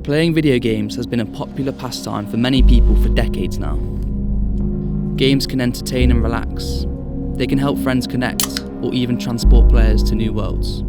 Playing video games has been a popular pastime for many people for decades now. Games can entertain and relax. They can help friends connect or even transport players to new worlds.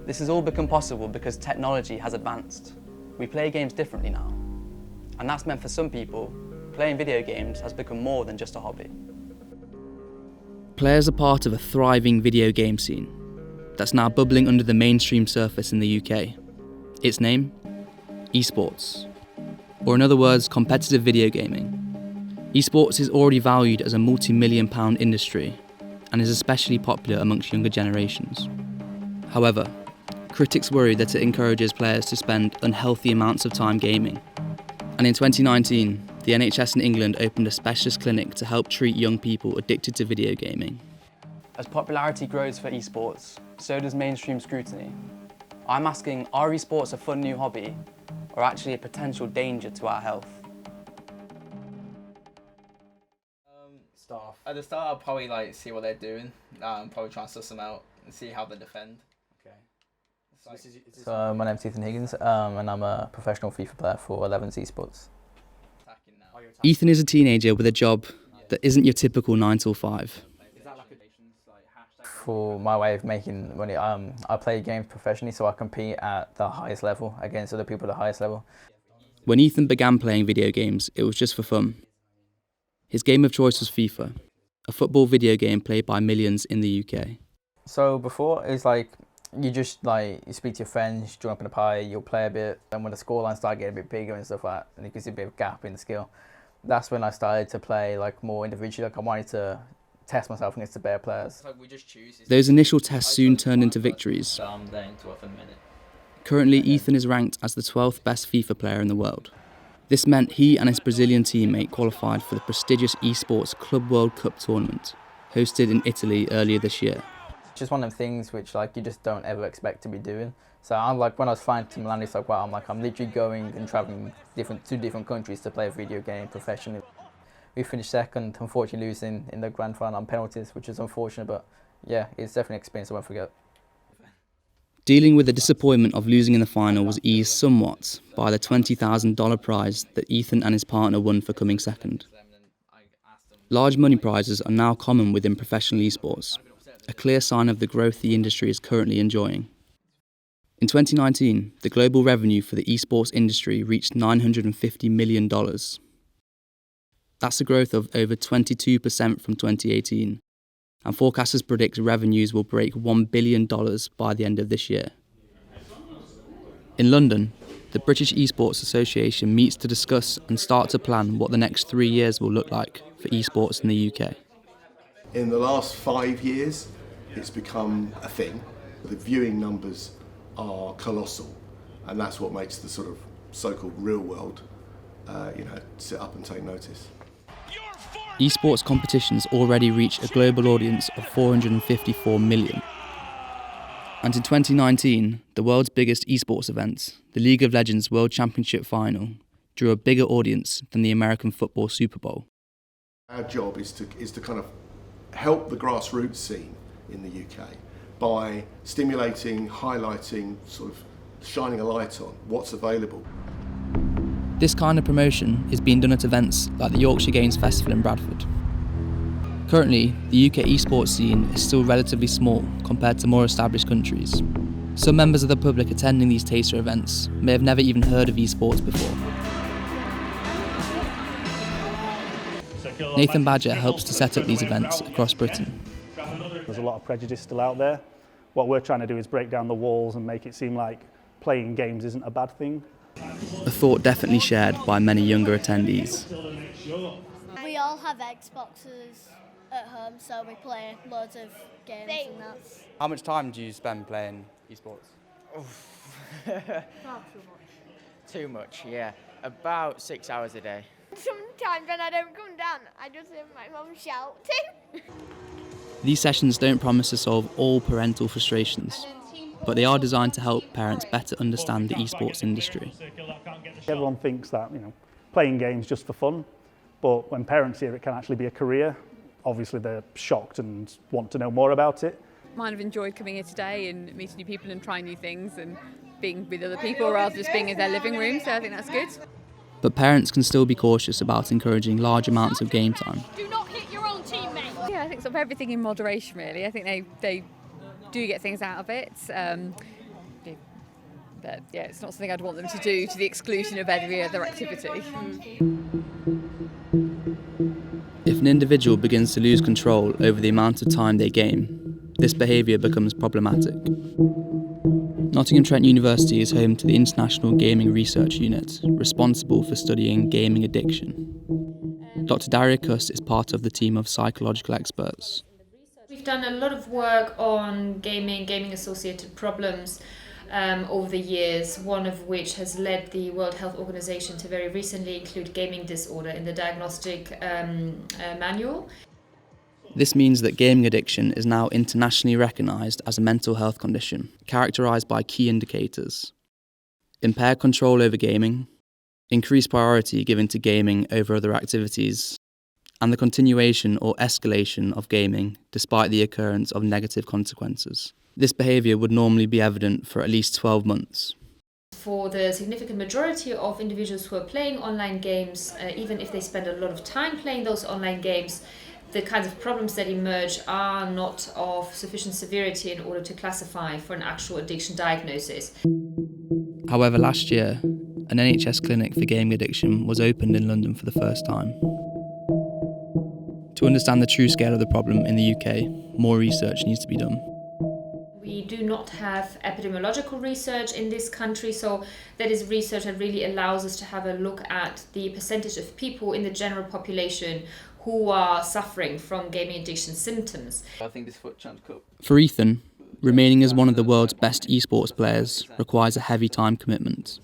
This has all become possible because technology has advanced. We play games differently now. And that's meant for some people, playing video games has become more than just a hobby. Players are part of a thriving video game scene that's now bubbling under the mainstream surface in the UK. Its name? Esports. Or in other words, competitive video gaming. Esports is already valued as a multi-million-pound industry and is especially popular amongst younger generations. However, critics worry that it encourages players to spend unhealthy amounts of time gaming. And in 2019, the NHS in England opened a specialist clinic to help treat young people addicted to video gaming. As popularity grows for esports, so does mainstream scrutiny. I'm asking, are esports a fun new hobby or actually a potential danger to our health? At the start, I'll probably see what they're doing, probably try and suss them out and see how they defend. Okay. So my name's Ethan Higgins, and I'm a professional FIFA player for 11's Esports. Ethan is a teenager with a job that isn't your typical 9 till 5. For my way of making money, I play games professionally, so I compete at the highest level against other people at the highest level. When Ethan began playing video games, it was just for fun. His game of choice was FIFA, a football video game played by millions in the UK. So before, it's you just you speak to your friends, join up in a party, you'll play a bit, and when the scoreline started getting a bit bigger and stuff like that, and you can see a bit of gap in the skill, that's when I started to play more individually. I wanted to test myself against the better players. Those initial tests soon turned into victories. Currently, Ethan is ranked as the 12th best FIFA player in the world. This meant he and his Brazilian teammate qualified for the prestigious Esports Club World Cup tournament, hosted in Italy earlier this year. It's just one of them things which you just don't ever expect to be doing. So I'm when I was flying to Milan, it's wow, I'm literally going and traveling to different countries to play a video game professionally. We finished second, unfortunately losing in the grand final on penalties, which is unfortunate, but yeah, it's definitely an experience I won't forget. Dealing with the disappointment of losing in the final was eased somewhat by the $20,000 prize that Ethan and his partner won for coming second. Large money prizes are now common within professional esports, a clear sign of the growth the industry is currently enjoying. In 2019, the global revenue for the esports industry reached $950 million. That's a growth of over 22% from 2018, and forecasters predict revenues will break $1 billion by the end of this year. In London, the British Esports Association meets to discuss and start to plan what the next 3 years will look like for esports in the UK. In the last 5 years, it's become a thing. The viewing numbers are colossal, and that's what makes the sort of so-called real world, sit up and take notice. Esports competitions already reach a global audience of 454 million. And in 2019, the world's biggest esports event, the League of Legends World Championship Final, drew a bigger audience than the American football Super Bowl. Our job is to kind of help the grassroots scene in the UK by stimulating, highlighting, sort of shining a light on what's available. This kind of promotion is being done at events like the Yorkshire Games Festival in Bradford. Currently, the UK esports scene is still relatively small compared to more established countries. Some members of the public attending these taster events may have never even heard of esports before. Nathan Badger helps to set up these events across Britain. There's a lot of prejudice still out there. What we're trying to do is break down the walls and make it seem like playing games isn't a bad thing. A thought definitely shared by many younger attendees. We all have Xboxes at home, so we play loads of games and that. How much time do you spend playing esports? Not too much. Too much, yeah. About 6 hours a day. Sometimes when I don't come down, I just hear my mum shouting. These sessions don't promise to solve all parental frustrations, but they are designed to help parents better understand the esports industry. Everyone thinks that, playing games just for fun, but when parents hear it can actually be a career, obviously they're shocked and want to know more about it. kind of enjoyed coming here today and meeting new people and trying new things and being with other people rather than just being in their living room, so I think that's good. But parents can still be cautious about encouraging large amounts of game time. Do not hit your own teammate. Yeah, I think sort of everything in moderation, really. I think they do get things out of it. But yeah, it's not something I'd want them to do to the exclusion of every other activity. If an individual begins to lose control over the amount of time they game, this behaviour becomes problematic. Nottingham Trent University is home to the International Gaming Research Unit, responsible for studying gaming addiction. Dr. Daria Kuss is part of the team of psychological experts. We've done a lot of work on gaming-associated problems over the years, one of which has led the World Health Organization to very recently include gaming disorder in the diagnostic manual. This means that gaming addiction is now internationally recognised as a mental health condition, characterised by key indicators: impaired control over gaming, increased priority given to gaming over other activities, and the continuation or escalation of gaming despite the occurrence of negative consequences. This behaviour would normally be evident for at least 12 months. For the significant majority of individuals who are playing online games, even if they spend a lot of time playing those online games, the kinds of problems that emerge are not of sufficient severity in order to classify for an actual addiction diagnosis. However, last year, an NHS clinic for gaming addiction was opened in London for the first time. To understand the true scale of the problem in the UK, more research needs to be done. We do not have epidemiological research in this country, so that is research that really allows us to have a look at the percentage of people in the general population who are suffering from gaming addiction symptoms. I think this FUT Champs Cup. For Ethan, remaining as one of the world's best esports players requires a heavy time commitment.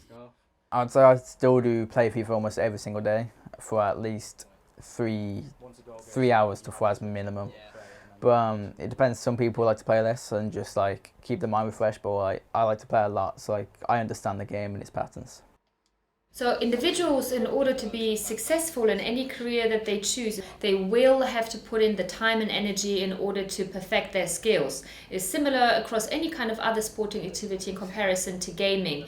I'd say I still do play FIFA almost every single day for at least three hours to 4 hours minimum. But it depends. Some people like to play less and just like keep their mind refreshed, but I like to play a lot, so I understand the game and its patterns. So individuals, in order to be successful in any career that they choose, they will have to put in the time and energy in order to perfect their skills. It's similar across any kind of other sporting activity in comparison to gaming.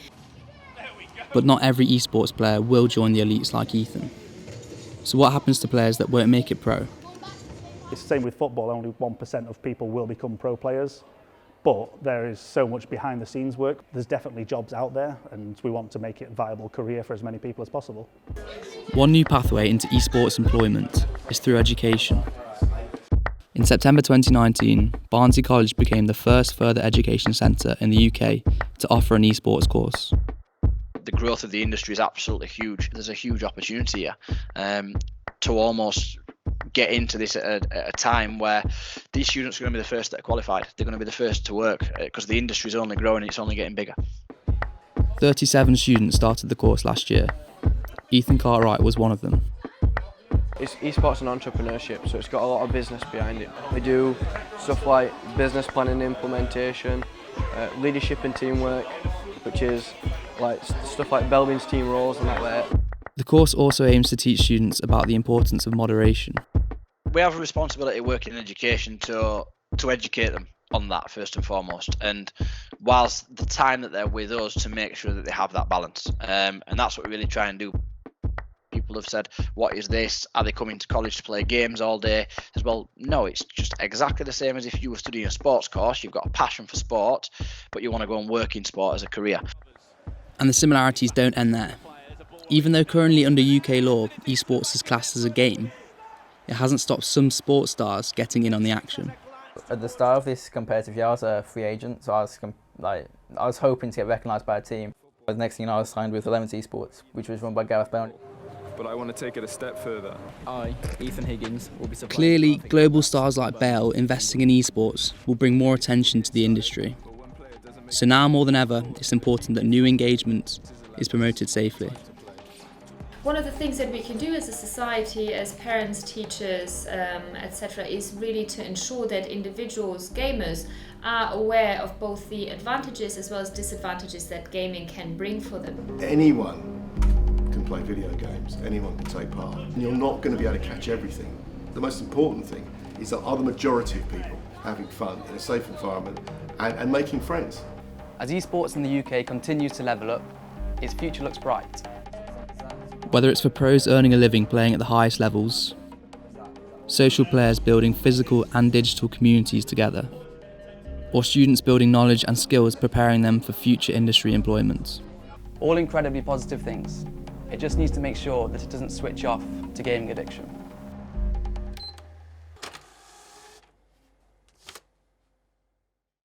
But not every esports player will join the elites like Ethan. So what happens to players that won't make it pro? It's the same with football, only 1% of people will become pro players, but there is so much behind the scenes work. There's definitely jobs out there, and we want to make it a viable career for as many people as possible. One new pathway into esports employment is through education. In September 2019, Barnsley College became the first further education centre in the UK to offer an esports course. The growth of the industry is absolutely huge. There's a huge opportunity here to almost get into this at a time where these students are going to be the first that are qualified. They're going to be the first to work because the industry is only growing and it's only getting bigger. 37 students started the course last year. Ethan Cartwright was one of them. It's esports and entrepreneurship, so it's got a lot of business behind it. We do stuff like business planning and implementation, leadership and teamwork, which is like stuff like Belbin's team roles and that there. The course also aims to teach students about the importance of moderation. We have a responsibility working in education to educate them on that first and foremost, and whilst the time that they're with us to make sure that they have that balance, and that's what we really try and do. People have said, what is this? Are they coming to college to play games all day? As well, no, it's just exactly the same as if you were studying a sports course. You've got a passion for sport, but you want to go and work in sport as a career. And the similarities don't end there. Even though currently under UK law, esports is classed as a game, it hasn't stopped some sports stars getting in on the action. At the start of this competitive year, I was a free agent, so I was hoping to get recognised by a team. The next thing I was signed with 11 Esports, which was run by Gareth Bell. But I want to take it a step further. I, Ethan Higgins, will be supplying. Clearly, global stars like Bale investing in esports will bring more attention to the industry. So now more than ever, it's important that new engagement is promoted safely. One of the things that we can do as a society, as parents, teachers, etc., is really to ensure that individuals, gamers, are aware of both the advantages as well as disadvantages that gaming can bring for them. Anyone can play video games, anyone can take part. And you're not going to be able to catch everything. The most important thing is that are the majority of people having fun in a safe environment and making friends. As esports in the UK continues to level up, its future looks bright. Whether it's for pros earning a living playing at the highest levels, social players building physical and digital communities together, or students building knowledge and skills preparing them for future industry employment. All incredibly positive things. It just needs to make sure that it doesn't switch off to gaming addiction.